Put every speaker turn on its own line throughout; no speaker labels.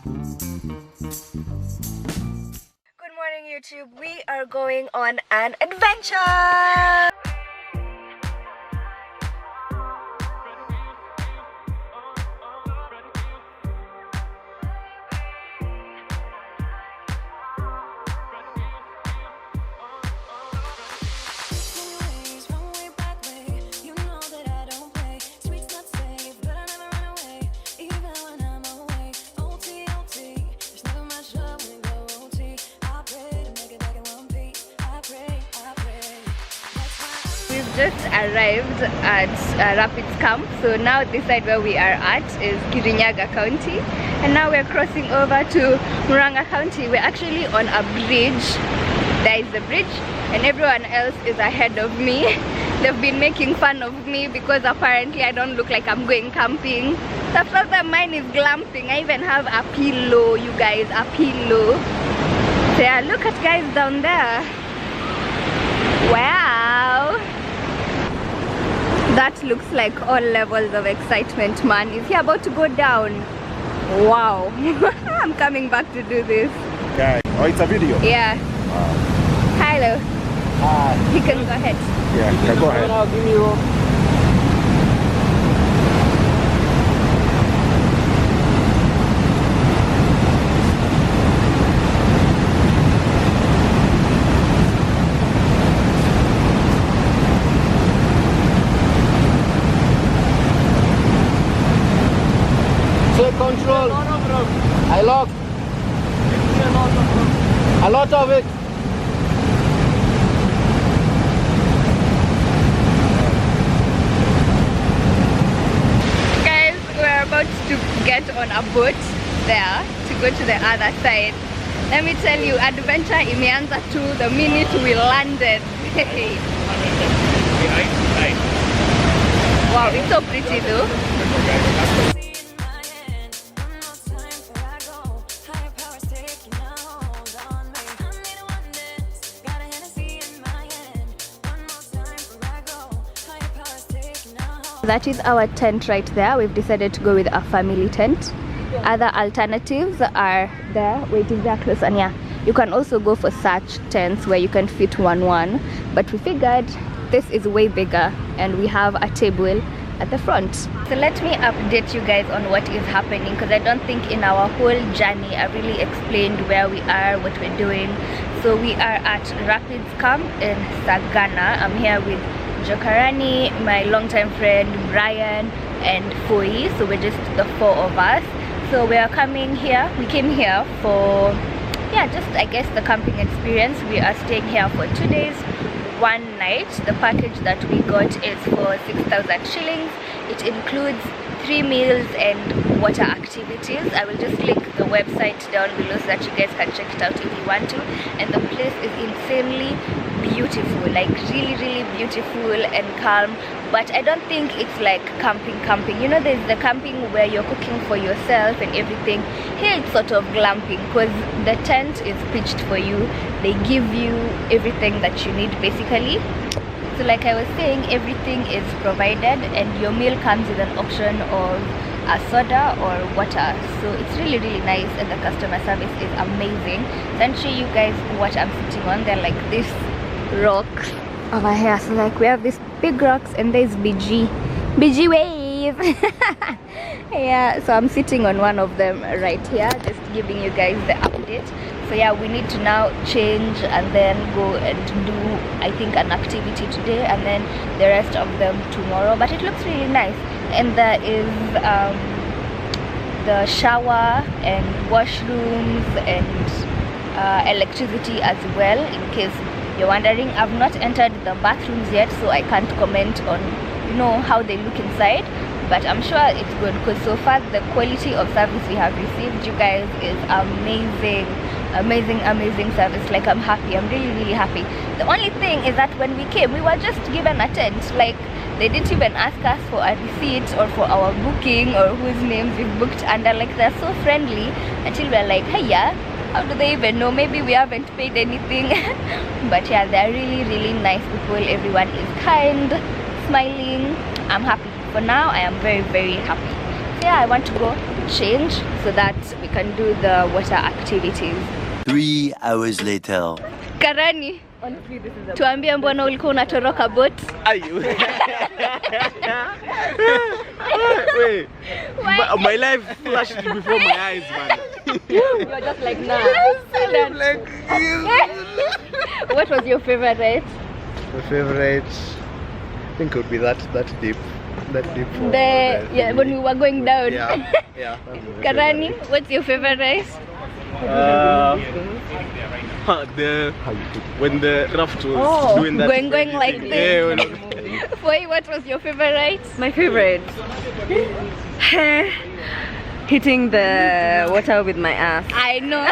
Good morning, YouTube. We are going on an adventure. We've just arrived at Rapids Camp, so now this side where we are at is Kirinyaga County, and now we're crossing over to Muranga County. We're actually on a bridge. There is a bridge and everyone else is ahead of me. They've been making fun of me because apparently I don't look like I'm going camping. The first time mine is glamping. I even have a pillow, you guys, a pillow. So yeah, look at guys down there. Wow, that looks like all levels of excitement, man. Is he about to go down? Wow. I'm coming back to do this.
Okay. Oh, it's a video?
Yeah. Hello.
Hi.
You can go ahead.
Yeah, you can go ahead.
I'll give you. Take control. I lock. A lot of it.
Guys, we're about to get on a boat there to go to the other side. Let me tell you, adventure imeanza to the minute we landed. Wow, it's so pretty though. That is our tent right there. We've decided to go with a family tent. Other alternatives are there. Wait, is there close? And yeah, you can also go for such tents where you can fit one, but we figured this is way bigger and we have a table at the front. So let me update you guys on what is happening, because I don't think in our whole journey I really explained where we are, what we're doing. So we are at Rapids Camp in Sagana. I'm here with Jokarani, my longtime friend Brian, and Foi. So we're just the four of us. So we are coming here. We came here for, yeah, just I guess the camping experience. We are staying here for 2 days, 1 night. The package that we got is for 6,000 shillings. It includes 3 meals and water activities. I will just link the website down below so that you guys can check it out if you want to. And the place is insanely beautiful, like really beautiful and calm. But I don't think it's like camping. You know, there's the camping where you're cooking for yourself and everything. Here it's sort of glamping because the tent is pitched for you. They give you everything that you need basically. So like I was saying, everything is provided and your meal comes with an option of a soda or water. So it's really nice and the customer service is amazing. So I'll show you guys what I'm sitting on. They're like this rock over here. So like we have these big rocks and there's BG wave. Yeah, so I'm sitting on one of them right here, just giving you guys the update. So yeah, we need to now change and then go and do, I think, an activity today and then the rest of them tomorrow. But it looks really nice, and there is the shower and washrooms and electricity as well, in case you're wondering. I've not entered the bathrooms yet, so I can't comment on, you know, how they look inside, but I'm sure it's good because so far the quality of service we have received, you guys, is amazing service. Like I'm happy, I'm really happy. The only thing is that when we came, we were just given a tent. Like they didn't even ask us for a receipt or for our booking or whose names we've booked under. Like they're so friendly until we're like, hey, yeah, how do they even know? Maybe we haven't paid anything. But yeah, they're really nice people. Everyone is kind, smiling. I'm happy. For now, I am very happy. So yeah, I want to go change so that we can do the water activities.
3 hours later.
Karani, tuambie mbona ulikuwa unatoroka boat?
Wait. My life flashed before my eyes, man.
You're just like, nah. What was your favorite?
My favorite, I think it would be that deep. That deep.
Yeah, when we were going down.
Yeah.
Karani, what's your favorite?
When the raft was doing that.
Going like this.
Yeah,
Foi, what was your favorite?
My favorite. Hitting the water with my ass.
I know.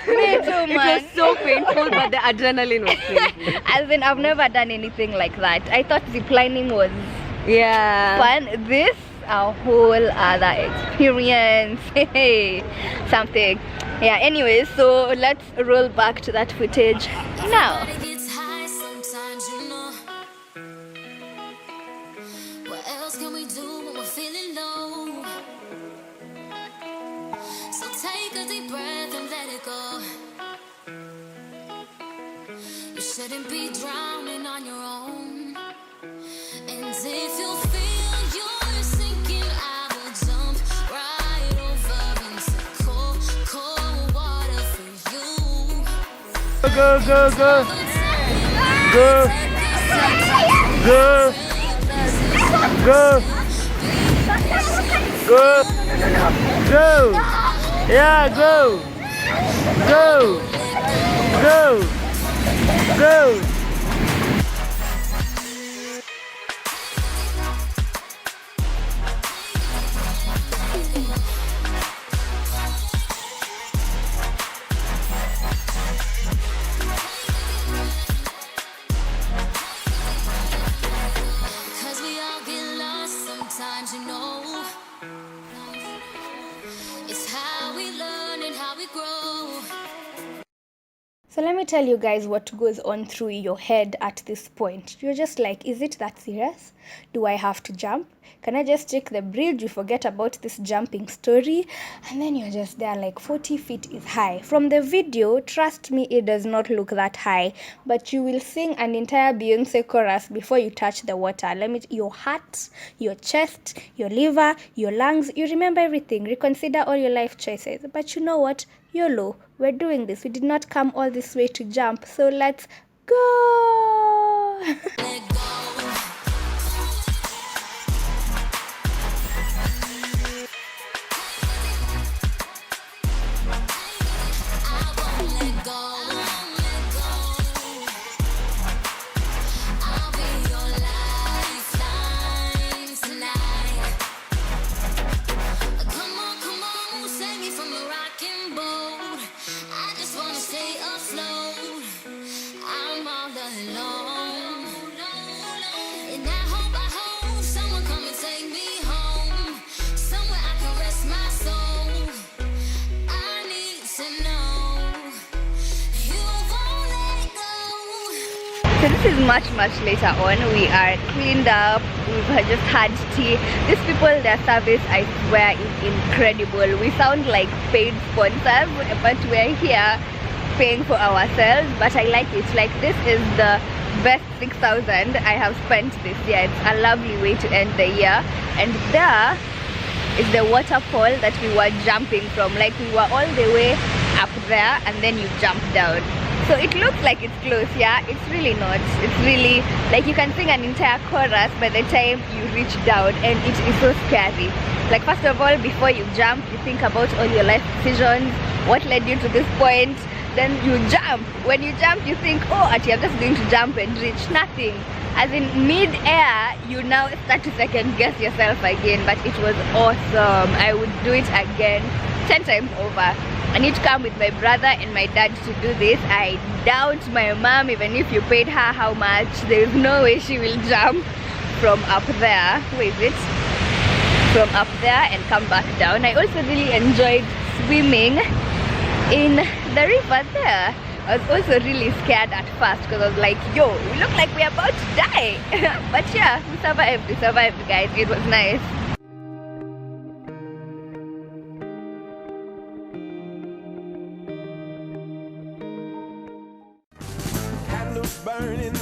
Me too, man.
It was so painful, but the adrenaline was crazy.
As in, I've never done anything like that. I thought ziplining was fun. This, a whole other experience. Hey, something. Yeah, anyways, so let's roll back to that footage now.
Shouldn't be drowning on your own. And if you feel you're sinking, I will jump right over into cold, cold water for you.
Go. Yeah, go.
Cause we all get lost sometimes, you know. It's how we learn and how we grow.
So let me tell you guys what goes on through your head at this point. You're just like, is it that serious? Do I have to jump? Can I just take the bridge? You forget about this jumping story. And then you're just there like 40 feet is high. From the video, trust me, it does not look that high. But you will sing an entire Beyonce chorus before you touch the water. Your heart, your chest, your liver, your lungs. You remember everything. Reconsider all your life choices. But you know what? YOLO. We're doing this. We did not come all this way to jump. So let's go.
Let go.
So this is much later on. We are cleaned up, we've just had tea. These people, their service, I swear, is incredible. We sound like paid sponsors, but we're here paying for ourselves. But I like it. Like, this is the best 6,000 I have spent this year. It's a lovely way to end the year. And there is the waterfall that we were jumping from. Like, we were all the way up there and then you jump down. So it looks like it's close, yeah? It's really not. It's really, like, you can sing an entire chorus by the time you reach down, and it is so scary. Like, first of all, before you jump, you think about all your life decisions, what led you to this point, then you jump. When you jump, you think, oh, actually, I'm just going to jump and reach nothing. As in mid-air, you now start to second guess yourself again, but it was awesome. I would do it again 10 times over. I need to come with my brother and my dad to do this. I doubt my mom, even if you paid her how much, there is no way she will jump from up there. Where is it? From up there and come back down. I also really enjoyed swimming in the river there. I was also really scared at first because I was like, yo, we look like we're about to die. But yeah, we survived guys. It was nice.
burning